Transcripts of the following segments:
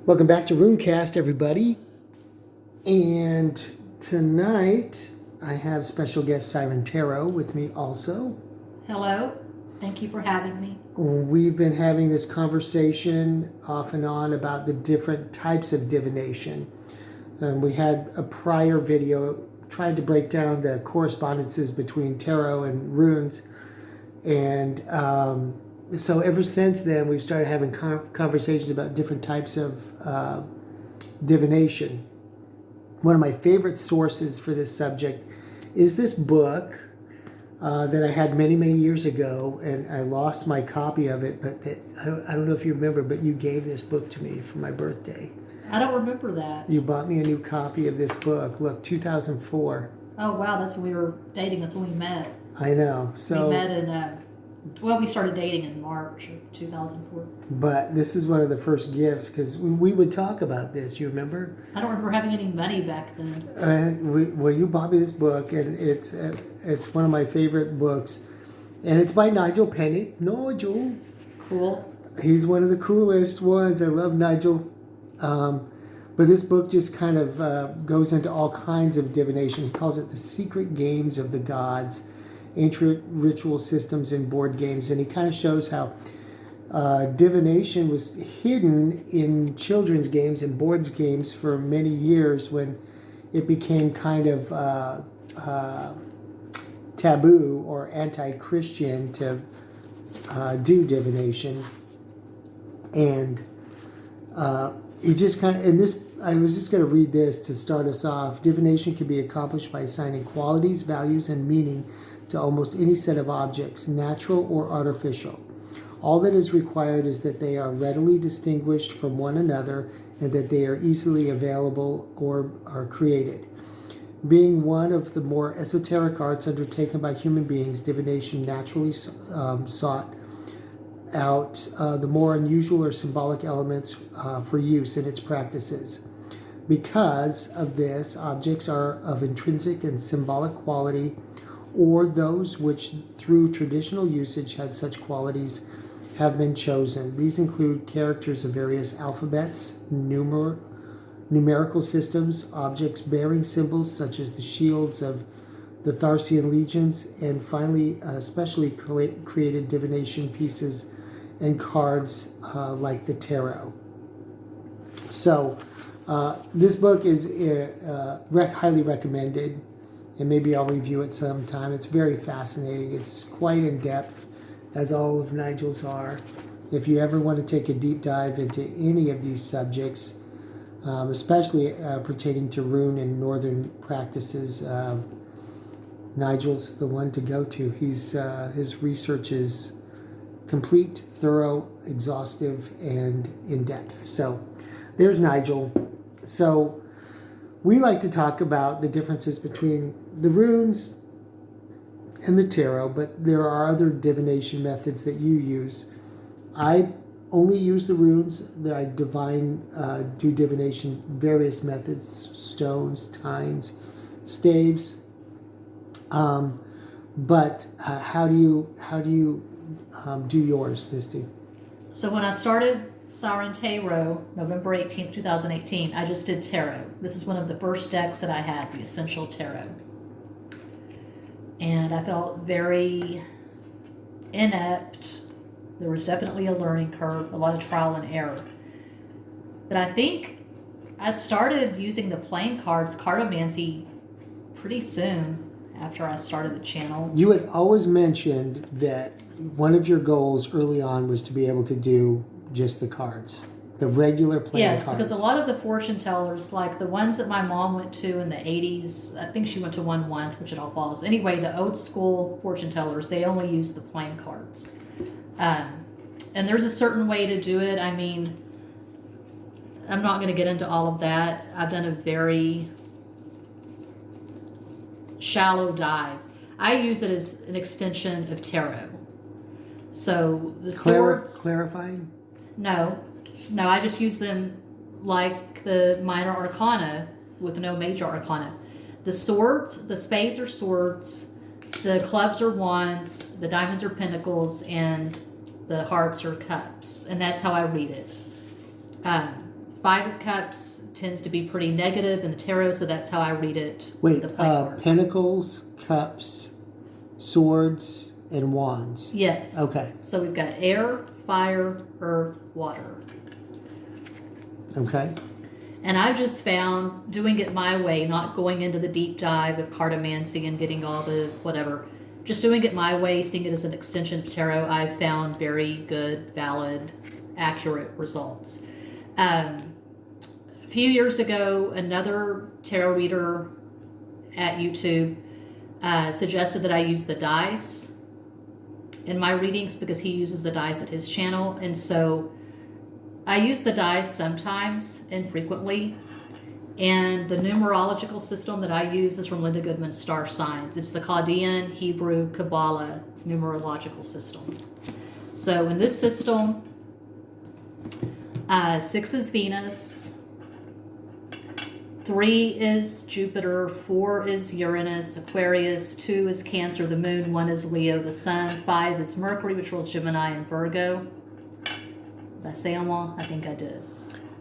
Welcome back to RuneCast, everybody. And tonight I have special guest Siren Tarot with me also. Hello. Thank you for having me. We've been having this conversation off and on about the different types of divination. And we had a prior video trying to break down the correspondences between tarot and runes. And so ever since then, we've started having conversations about different types of divination. One of my favorite sources for this subject is this book that I had many, many years ago, and I lost my copy of it, but I don't know if you remember, but you gave this book to me for my birthday. I don't remember that. You bought me a new copy of this book. Look, 2004. Oh, wow. That's when we were dating. That's when we met. I know. So we met in, we started dating in March of 2004. But this is one of the first gifts, because we would talk about this. You remember? I don't remember having any money back then. Well, you bought me this book, and it's one of my favorite books. And it's by Nigel Penny. Nigel. Cool. He's one of the coolest ones. I love Nigel. But this book just kind of goes into all kinds of divination. He calls it the secret games of the gods, ancient ritual systems and board games. And he kind of shows how divination was hidden in children's games and board games for many years, when it became kind of taboo or anti-Christian to do divination. And he just kind of, I was just going to read this to start us off. Divination can be accomplished by assigning qualities, values, and meaning to almost any set of objects, natural or artificial. All that is required is that they are readily distinguished from one another and that they are easily available or are created. Being one of the more esoteric arts undertaken by human beings, divination naturally sought out the more unusual or symbolic elements for use in its practices. Because of this, objects are of intrinsic and symbolic quality, or those which through traditional usage had such qualities have been chosen. These include characters of various alphabets, numerical systems, objects bearing symbols such as the shields of the Tharcian legions, and finally specially created divination pieces and cards like the tarot. So this book is highly recommended, and maybe I'll review it sometime. It's very fascinating. It's quite in depth, as all of Nigel's are. If you ever want to take a deep dive into any of these subjects, especially pertaining to rune and northern practices, Nigel's the one to go to. His research is complete, thorough, exhaustive, and in-depth. So there's Nigel. So we like to talk about the differences between the runes and the tarot, but there are other divination methods that you use. I only use the runes. I do divination, various methods, stones, tines, staves. But how do you do yours, Misty? So when I started Siren Tarot, November 18th, 2018, I just did tarot. This is one of the first decks that I had, the Essential Tarot. And I felt very inept. There was definitely a learning curve, a lot of trial and error. But I think I started using the playing cards, cartomancy, pretty soon after I started the channel. You had always mentioned that one of your goals early on was to be able to do just the cards, the regular playing cards. Yes, because a lot of the fortune tellers, like the ones that my mom went to in the 80s, I think she went to one once, which it all follows. Anyway, the old school fortune tellers, they only use the playing cards. And there's a certain way to do it. I mean, I'm not going to get into all of that. I've done a very shallow dive. I use it as an extension of tarot. So the swords... Clarifying? No, I just use them like the minor arcana with no major arcana. The swords, the spades are swords, the clubs are wands, the diamonds are pentacles, and the hearts are cups. And that's how I read it. Five of Cups tends to be pretty negative in the tarot, so that's how I read it. Wait, the play cards. Pentacles, Cups, Swords, and Wands. Yes. Okay. So we've got air, fire, earth, water. Okay. And I've just found doing it my way, not going into the deep dive of cartomancy and getting all the whatever. Just doing it my way, seeing it as an extension of tarot, I've found very good, valid, accurate results. A few years ago, another tarot reader at YouTube suggested that I use the dice in my readings because he uses the dice at his channel. And so I use the dice sometimes, infrequently. And the numerological system that I use is from Linda Goodman's Star Signs. It's the Chaldean, Hebrew, Kabbalah numerological system. So in this system, 6 is Venus, 3 is Jupiter, 4 is Uranus, Aquarius, 2 is Cancer, the Moon, 1 is Leo, the Sun, 5 is Mercury, which rules Gemini and Virgo. Did I say them all? I think I did.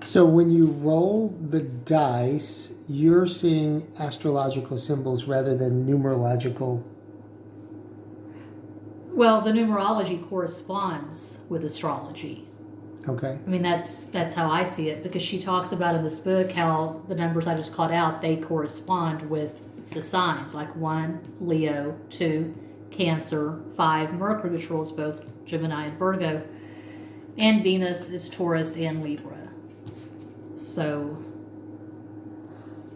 So when you roll the dice, you're seeing astrological symbols rather than numerological. Well, the numerology corresponds with astrology. Okay. I mean, that's how I see it, because she talks about in this book how the numbers I just called out, they correspond with the signs, like 1, Leo, 2, Cancer, 5, Mercury, which rules both Gemini and Virgo, and Venus is Taurus and Libra. So,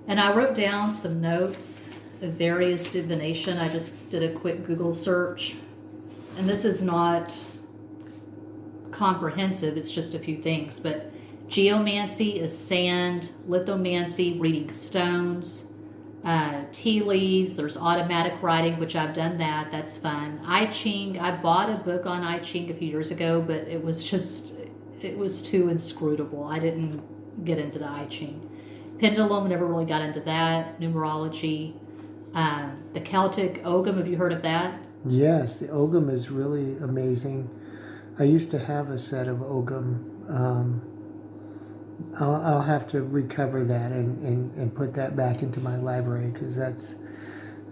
and I wrote down some notes of various divination. I just did a quick Google search, and this is not comprehensive, it's just a few things, but geomancy is sand, lithomancy, reading stones, tea leaves, there's automatic writing, which I've done that's fun. I Ching, I bought a book on I Ching a few years ago, but it was too inscrutable. I didn't get into the I Ching. Pendulum, never really got into that. Numerology, the Celtic Ogham, have you heard of that? Yes, the Ogham is really amazing. I used to have a set of Ogham. I'll have to recover that and put that back into my library, because that's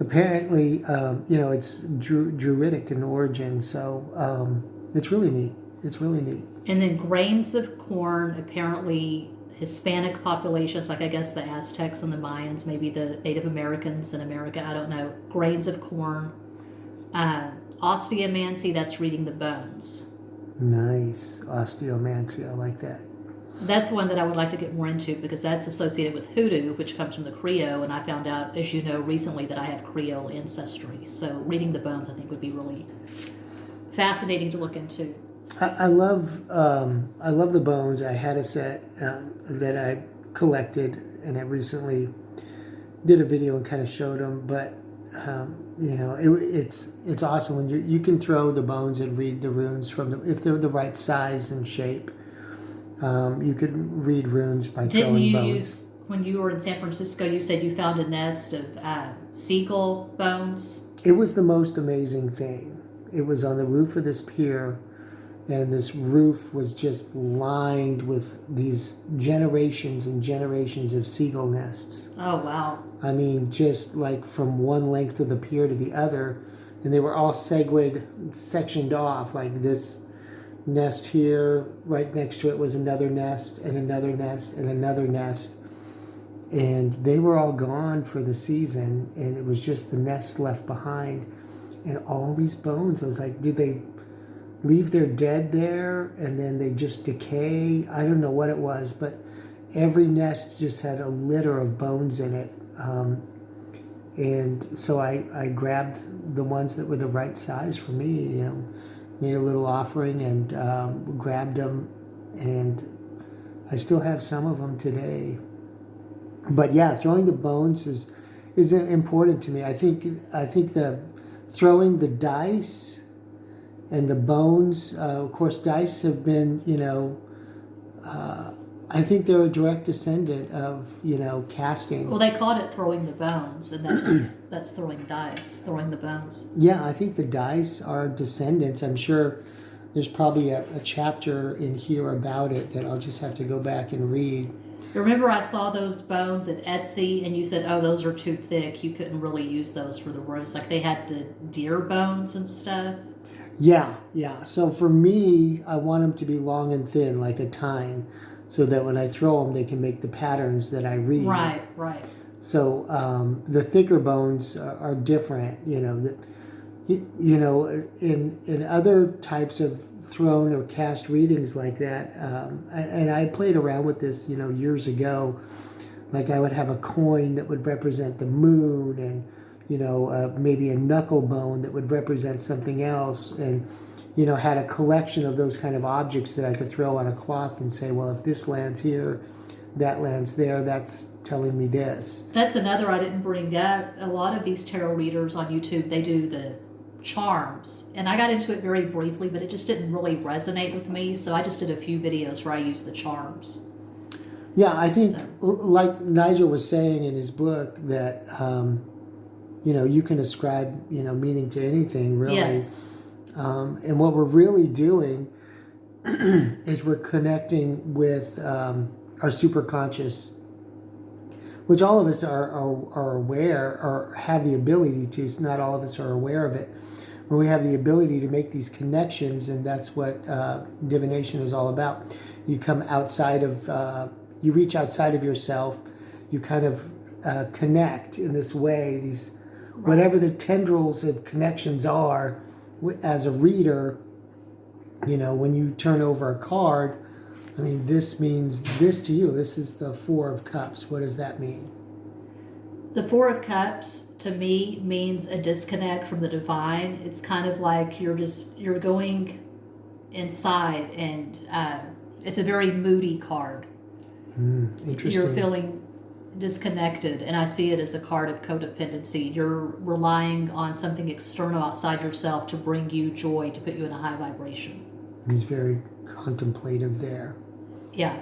apparently, it's Druidic in origin, so it's really neat. It's really neat. And then grains of corn, apparently Hispanic populations, like I guess the Aztecs and the Mayans, maybe the Native Americans in America, I don't know. Grains of corn. Osteomancy, that's reading the bones. Nice. Osteomancy, I like that. That's one that I would like to get more into, because that's associated with hoodoo, which comes from the Creole, and I found out, as you know, recently that I have Creole ancestry. So reading the bones, I think, would be really fascinating to look into. I love the bones. I had a set that I collected, and I recently did a video and kind of showed them. But it's awesome when you can throw the bones and read the runes from if they're the right size and shape. You could read runes by throwing bones. When you were in San Francisco, you said you found a nest of seagull bones? It was the most amazing thing. It was on the roof of this pier, and this roof was just lined with these generations and generations of seagull nests. Oh, wow. I mean, just like from one length of the pier to the other, and they were all sectioned off, like this nest here, right next to it was another nest, and another nest, and another nest. And they were all gone for the season, and it was just the nests left behind. And all these bones, I was like, did they leave their dead there and then they just decay? I don't know what it was, but every nest just had a litter of bones in it. And so I grabbed the ones that were the right size for me, made a little offering and grabbed them, and I still have some of them today. But yeah, throwing the bones is important to me. I think the throwing the dice and the bones, of course, dice have been, I think they're a direct descendant of, casting. Well, they called it throwing the bones, and that's throwing dice, throwing the bones. Yeah, I think the dice are descendants. I'm sure there's probably a chapter in here about it that I'll just have to go back and read. Remember, I saw those bones at Etsy, and you said, "Oh, those are too thick. You couldn't really use those for the runes." Like they had the deer bones and stuff. Yeah. So for me, I want them to be long and thin, like a tine, so that when I throw them, they can make the patterns that I read. Right. So the thicker bones are different. In other types of throne or cast readings like that, and I played around with this, years ago. Like I would have a coin that would represent the moon, and maybe a knuckle bone that would represent something else, and had a collection of those kind of objects that I could throw on a cloth and say, well, if this lands here, that lands there, that's telling me this. That's another I didn't bring up. A lot of these tarot readers on YouTube, they do the charms, and I got into it very briefly, but it just didn't really resonate with me, so I just did a few videos where I used the charms. Yeah, I think, like Nigel was saying in his book, that you can ascribe meaning to anything, really. Yes. And what we're really doing is we're connecting with our superconscious, which all of us are aware or have the ability to. So not all of us are aware of it, but we have the ability to make these connections, and that's what divination is all about. You come outside of, you reach outside of yourself, you kind of connect in this way, these whatever the tendrils of connections are. As a reader, when you turn over a card, I mean, this means this to you. This is the Four of Cups. What does that mean? The Four of Cups, to me, means a disconnect from the divine. It's kind of like you're going inside, and it's a very moody card. Interesting. You're feeling disconnected, and I see it as a card of codependency. You're relying on something external outside yourself to bring you joy, to put you in a high vibration. He's very contemplative there. Yeah.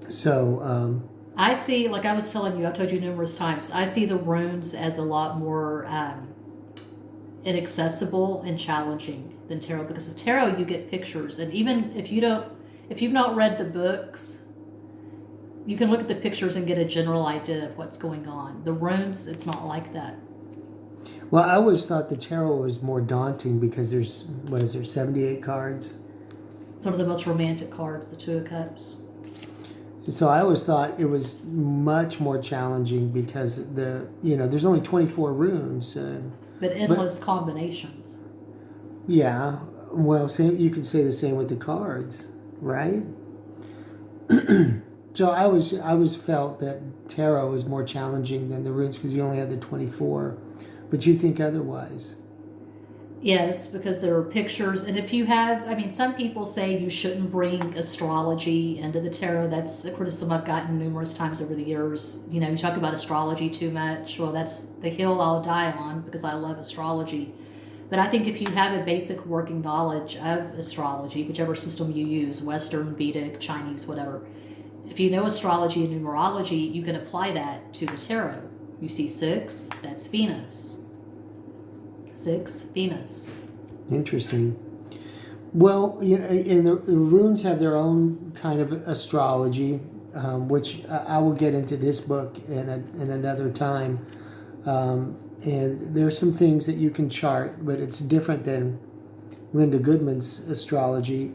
So I see, like I was telling you, I've told you numerous times, I see the runes as a lot more inaccessible and challenging than tarot, because with tarot you get pictures, and even if you've not read the books, you can look at the pictures and get a general idea of what's going on. The runes, it's not like that. Well, I always thought the tarot was more daunting because there's 78 cards? It's one of the most romantic cards, the Two of Cups. And so I always thought it was much more challenging because there's only 24 runes. But endless combinations. Yeah. Well, you could say the same with the cards, right? So I always felt that tarot is more challenging than the runes because you only have the 24. But you think otherwise? Yes, because there are pictures. And if you have, some people say you shouldn't bring astrology into the tarot. That's a criticism I've gotten numerous times over the years. You talk about astrology too much. Well, that's the hill I'll die on because I love astrology. But I think if you have a basic working knowledge of astrology, whichever system you use, Western, Vedic, Chinese, whatever, if you know astrology and numerology, you can apply that to the tarot. You see 6, that's Venus. 6, Venus. Interesting. Well, and the runes have their own kind of astrology, which I will get into this book in another time. And there's some things that you can chart, but it's different than Linda Goodman's astrology.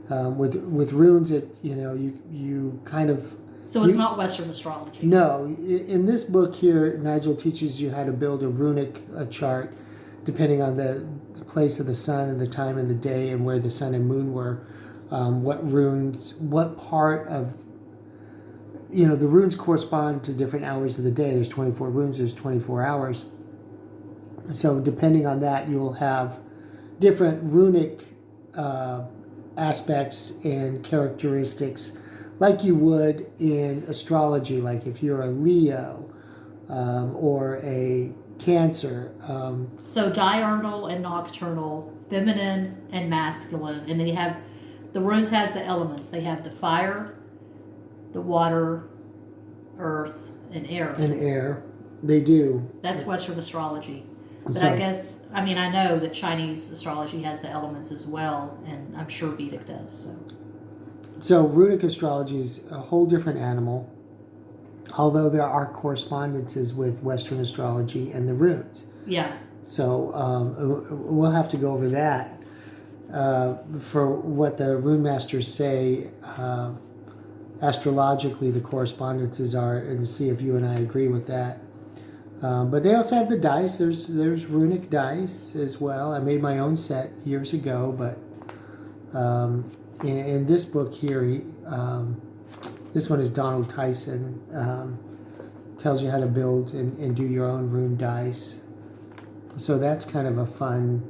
With runes, you kind of... So it's not Western astrology? No. In this book here, Nigel teaches you how to build a runic chart depending on the place of the sun and the time of the day and where the sun and moon were. What runes, what part of... the runes correspond to different hours of the day. There's 24 runes, there's 24 hours. So depending on that, you'll have different runic aspects and characteristics like you would in astrology, like if you're a Leo or a Cancer. So diurnal and nocturnal, feminine and masculine, and then you have, the runes has the elements. They have the fire, the water, earth, and air. And air. They do. That's Western astrology. But So, I guess, I mean, I know that Chinese astrology has the elements as well, and I'm sure Vedic does. so runic astrology is a whole different animal, although there are correspondences with Western astrology and the runes. Yeah. So we'll have to go over that. For what the rune masters say, astrologically, the correspondences are, and see if you and I agree with that. But they also have the dice. There's runic dice as well. I made my own set years ago, but in this book here, this one is Donald Tyson. Tells you how to build and do your own rune dice. So that's kind of a fun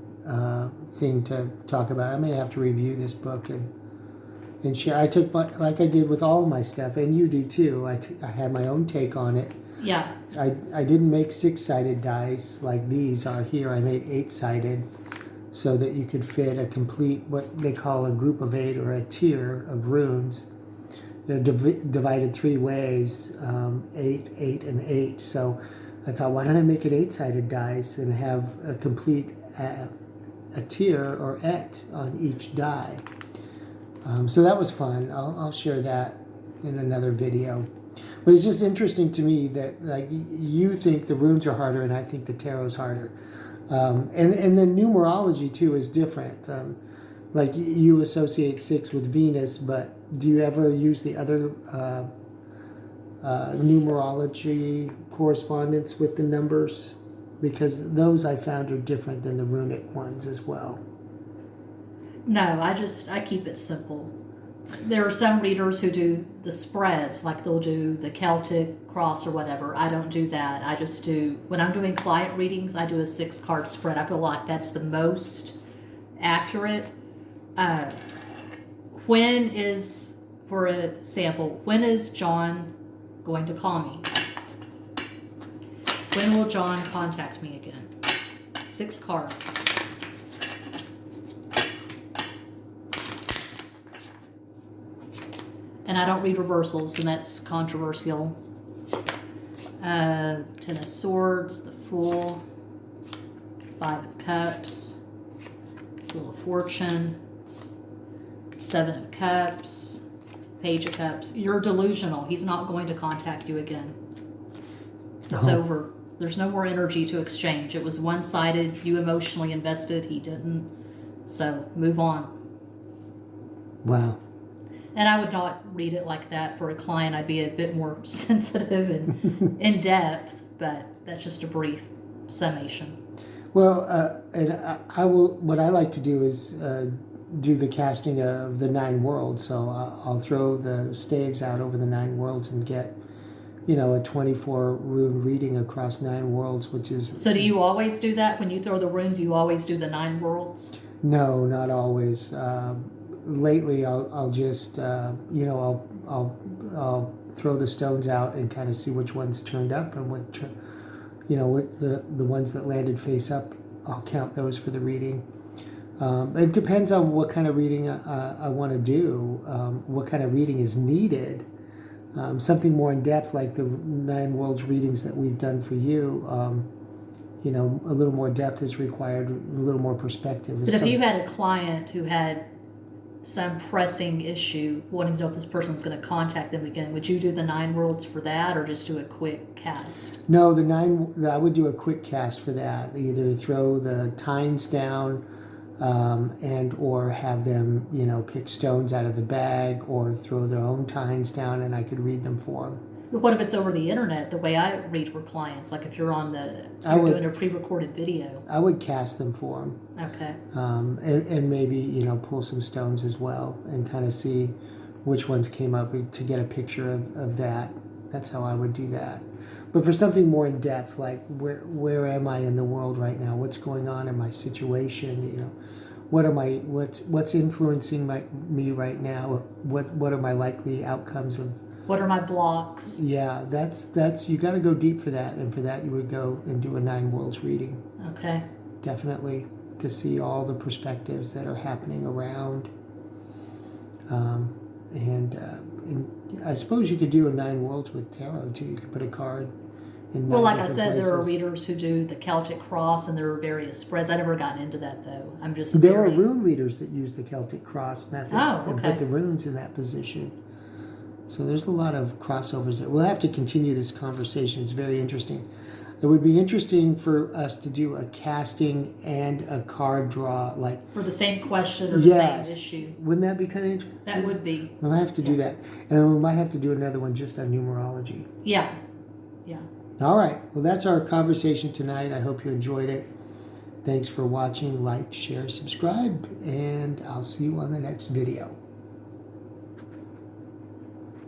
thing to talk about. I may have to review this book and share. I took like I did with all my stuff, and you do too. I had my own take on it. Yeah. I didn't make 6-sided dice like these are here. I made 8-sided so that you could fit a complete, what they call a group of 8 or a tier of runes. They're divided 3 ways, 8, 8, and 8. So I thought, why don't I make an 8-sided dice and have a complete a tier or et on each die. So that was fun. I'll share that in another video. But it's just interesting to me that like you think the runes are harder and I think the tarot's harder. And the numerology too is different. Like you associate 6 with Venus, but do you ever use the other numerology correspondence with the numbers? Because those I found are different than the runic ones as well. No, I keep it simple. There are some readers who do the spreads, like they'll do the Celtic cross or whatever. I don't do that. I just do, when I'm doing client readings, I do a 6-card spread. I feel like that's the most accurate. When is, for a sample, when is John going to call me? When will John contact me again? 6 cards. And I don't read reversals, and that's controversial. 10 of Swords, the Fool, 5 of Cups, Wheel of Fortune, 7 of Cups, Page of Cups. You're delusional. He's not going to contact you again. It's over. There's no more energy to exchange. It was one-sided. You emotionally invested. He didn't. So move on. Wow. And I would not read it like that for a client. I'd be a bit more sensitive and in depth, but that's just a brief summation. Well, and I will. What I like to do is do the casting of the 9 worlds. So I'll throw the staves out over the 9 worlds and get, a 24 rune reading across 9 worlds, which is. So do you always do that when you throw the runes? You always do the 9 worlds? No, not always. Lately, I'll just I'll throw the stones out and kind of see which ones turned up and what the ones that landed face up. I'll count those for the reading. It depends on what kind of reading I want to do. What kind of reading is needed. Something more in depth, like the 9 worlds readings that we've done for you. A little more depth is required. A little more perspective. But if you had a client who had some pressing issue, wanting to know if this person's going to contact them again, would you do the 9 worlds for that, or just do a quick cast? No, I would do a quick cast for that. Either throw the tines down, and or have them, pick stones out of the bag, or throw their own tines down, and I could read them for them. But what if it's over the internet, the way I read for clients? Like if you're doing a pre-recorded video. I would cast them for them. Okay. And maybe, pull some stones as well and kind of see which ones came up to get a picture of that. That's how I would do that. But for something more in depth, like where am I in the world right now? What's going on in my situation? What's influencing me right now? What are my likely outcomes of? What are my blocks? Yeah, that's you got to go deep for that, and for that you would go and do a 9 worlds reading. Okay. Definitely, to see all the perspectives that are happening around. And I suppose you could do a 9 worlds with tarot too. You could put a card in Well, 9 like I different said, there are places. readers who do the Celtic cross, and there are various spreads. I never gotten into that though. I'm just There are very- rune readers that use the Celtic cross method Oh, and okay. put the runes in that position. So there's a lot of crossovers there. We'll have to continue this conversation. It's very interesting. It would be interesting for us to do a casting and a card draw, like for the same question or the yes, same issue. Wouldn't that be kind of interesting? That would be. We'll have to do that, and then we might have to do another one just on numerology. Yeah. Yeah. All right. Well, that's our conversation tonight. I hope you enjoyed it. Thanks for watching. Like, share, subscribe, and I'll see you on the next video.